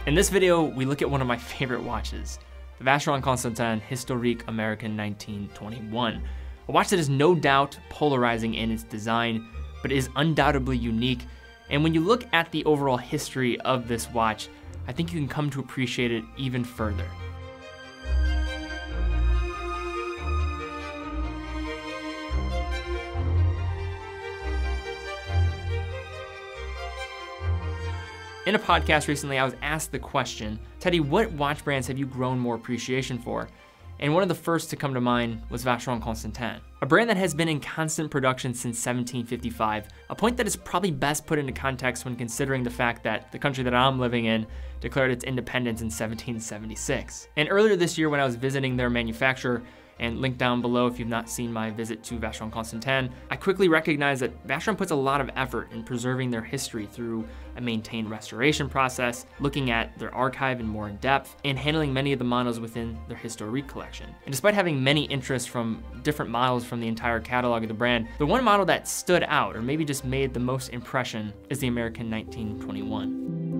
In this video, we look at one of my favorite watches, the Vacheron Constantin Historiques American 1921. A watch that is no doubt polarizing in its design, but is undoubtedly unique. And when you look at the overall history of this watch, I think you can come to appreciate it even further. In a podcast recently, I was asked the question, Teddy, what watch brands have you grown more appreciation for? And one of the first to come to mind was Vacheron Constantin, a brand that has been in constant production since 1755, a point that is probably best put into context when considering the fact that the country that I'm living in declared its independence in 1776. And earlier this year when I was visiting their manufacturer, and link down below if you've not seen my visit to Vacheron Constantin, I quickly recognized that Vacheron puts a lot of effort in preserving their history through a maintained restoration process, looking at their archive in more in depth, and handling many of the models within their Historiques collection. And despite having many interests from different models from the entire catalog of the brand, the one model that stood out, or maybe just made the most impression, is the American 1921.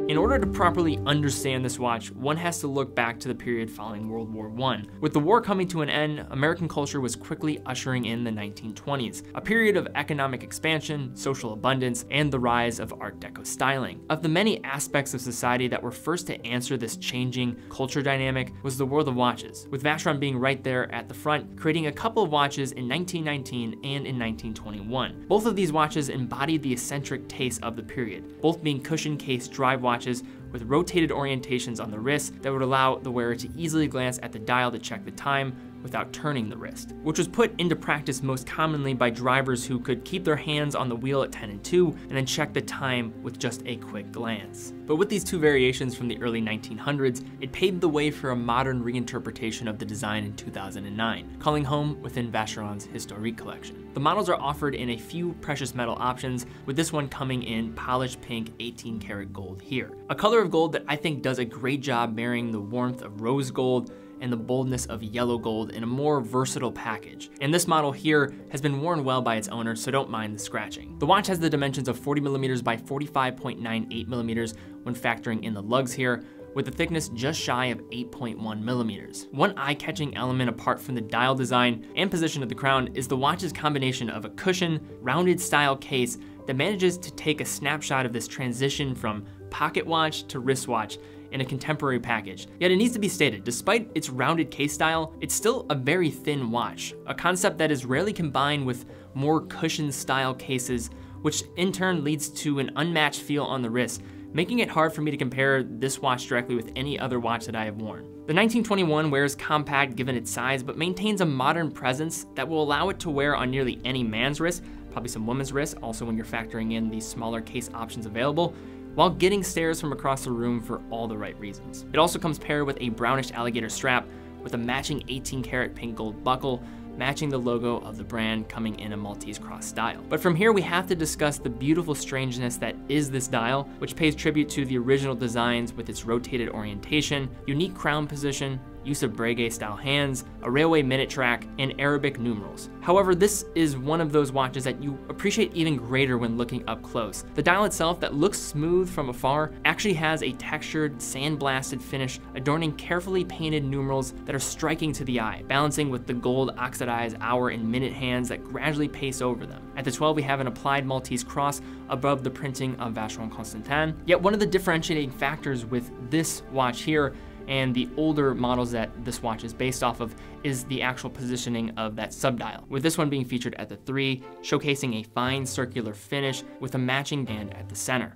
In order to properly understand this watch, one has to look back to the period following World War I. With the war coming to an end, American culture was quickly ushering in the 1920s, a period of economic expansion, social abundance, and the rise of Art Deco styling. Of the many aspects of society that were first to answer this changing culture dynamic was the world of watches, with Vacheron being right there at the front, creating a couple of watches in 1919 and in 1921. Both of these watches embodied the eccentric taste of the period, both being cushion-cased drive watches with rotated orientations on the wrist that would allow the wearer to easily glance at the dial to check the time without turning the wrist, which was put into practice most commonly by drivers who could keep their hands on the wheel at 10 and 2 and then check the time with just a quick glance. But with these two variations from the early 1900s, it paved the way for a modern reinterpretation of the design in 2009, calling home within Vacheron's Historiques collection. The models are offered in a few precious metal options, with this one coming in polished pink 18 karat gold here. A color of gold that I think does a great job marrying the warmth of rose gold and the boldness of yellow gold in a more versatile package. And this model here has been worn well by its owner, so don't mind the scratching. The watch has the dimensions of 40mm by 45.98mm when factoring in the lugs here, with a thickness just shy of 8.1mm. One eye-catching element apart from the dial design and position of the crown is the watch's combination of a cushion, rounded style case that manages to take a snapshot of this transition from pocket watch to wristwatch in a contemporary package. Yet it needs to be stated, despite its rounded case style, it's still a very thin watch, a concept that is rarely combined with more cushion style cases, which in turn leads to an unmatched feel on the wrist, making it hard for me to compare this watch directly with any other watch that I have worn. The 1921 wears compact given its size, but maintains a modern presence that will allow it to wear on nearly any man's wrist, probably some women's wrist, also when you're factoring in the smaller case options available, while getting stares from across the room for all the right reasons. It also comes paired with a brownish alligator strap with a matching 18 karat pink gold buckle, matching the logo of the brand coming in a Maltese cross style. But from here we have to discuss the beautiful strangeness that is this dial, which pays tribute to the original designs with its rotated orientation, unique crown position, use of Breguet style hands, a railway minute track, and Arabic numerals. However, this is one of those watches that you appreciate even greater when looking up close. The dial itself that looks smooth from afar actually has a textured, sandblasted finish adorning carefully painted numerals that are striking to the eye, balancing with the gold oxidized hour and minute hands that gradually pace over them. At the 12, we have an applied Maltese cross above the printing of Vacheron Constantin. Yet one of the differentiating factors with this watch here and the older models that this watch is based off of is the actual positioning of that subdial, with this one being featured at the 3, showcasing a fine circular finish with a matching band at the center.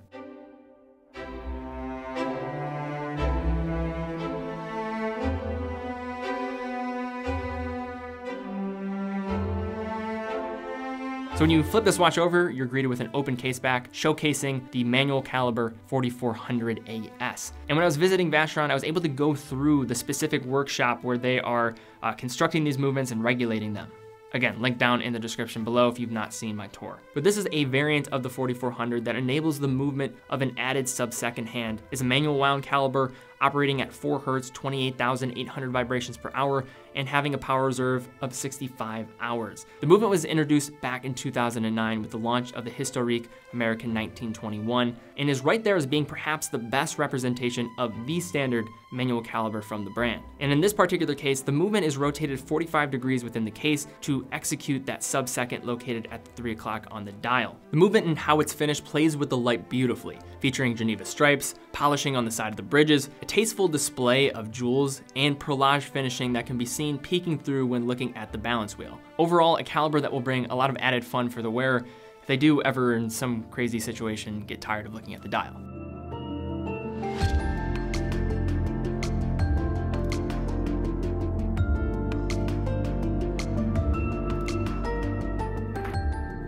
So when you flip this watch over, you're greeted with an open case back showcasing the manual caliber 4400 AS. And when I was visiting Vacheron, I was able to go through the specific workshop where they are constructing these movements and regulating them. Again, link down in the description below if you've not seen my tour. But this is a variant of the 4400 that enables the movement of an added sub-second hand. It's a manual wound caliber, operating at 4 Hz, 28,800 vibrations per hour, and having a power reserve of 65 hours. The movement was introduced back in 2009 with the launch of the Historique American 1921, and is right there as being perhaps the best representation of the standard manual caliber from the brand. And in this particular case, the movement is rotated 45 degrees within the case to execute that sub-second located at the 3 o'clock on the dial. The movement and how it's finished plays with the light beautifully, featuring Geneva stripes, polishing on the side of the bridges, a tasteful display of jewels, and perlage finishing that can be seen peeking through when looking at the balance wheel. Overall, a caliber that will bring a lot of added fun for the wearer if they do ever, in some crazy situation, get tired of looking at the dial.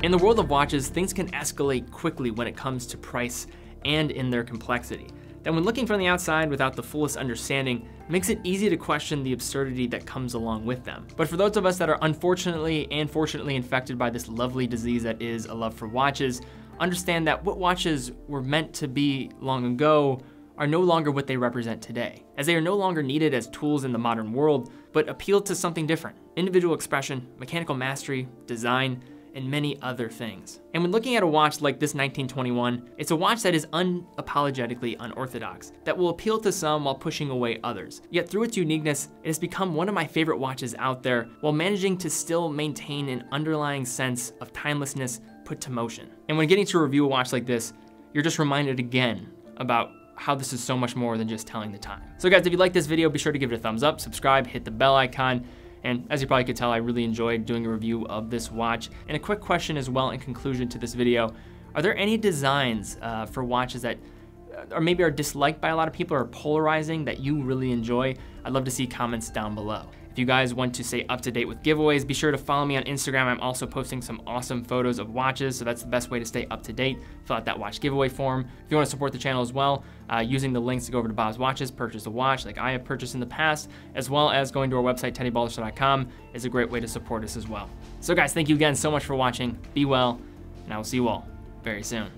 In the world of watches, things can escalate quickly when it comes to price and in their complexity. That when looking from the outside without the fullest understanding, makes it easy to question the absurdity that comes along with them. But for those of us that are unfortunately and fortunately infected by this lovely disease that is a love for watches, understand that what watches were meant to be long ago are no longer what they represent today, as they are no longer needed as tools in the modern world, but appeal to something different: individual expression, mechanical mastery, design, and many other things. And when looking at a watch like this 1921, it's a watch that is unapologetically unorthodox, that will appeal to some while pushing away others. Yet through its uniqueness, it has become one of my favorite watches out there, while managing to still maintain an underlying sense of timelessness put to motion. And when getting to review a watch like this, you're just reminded again about how this is so much more than just telling the time. So guys, if you like this video, be sure to give it a thumbs up, subscribe, hit the bell icon. And as you probably could tell, I really enjoyed doing a review of this watch. And a quick question as well in conclusion to this video: are there any designs for watches that or maybe are disliked by a lot of people or polarizing that you really enjoy? I'd love to see comments down below. If you guys want to stay up to date with giveaways, be sure to follow me on Instagram. I'm also posting some awesome photos of watches, so that's the best way to stay up to date. Fill out that watch giveaway form. If you want to support the channel as well, using the links to go over to Bob's Watches, purchase a watch like I have purchased in the past, as well as going to our website, teddybaldassarre.com, is a great way to support us as well. So guys, thank you again so much for watching. Be well, and I will see you all very soon.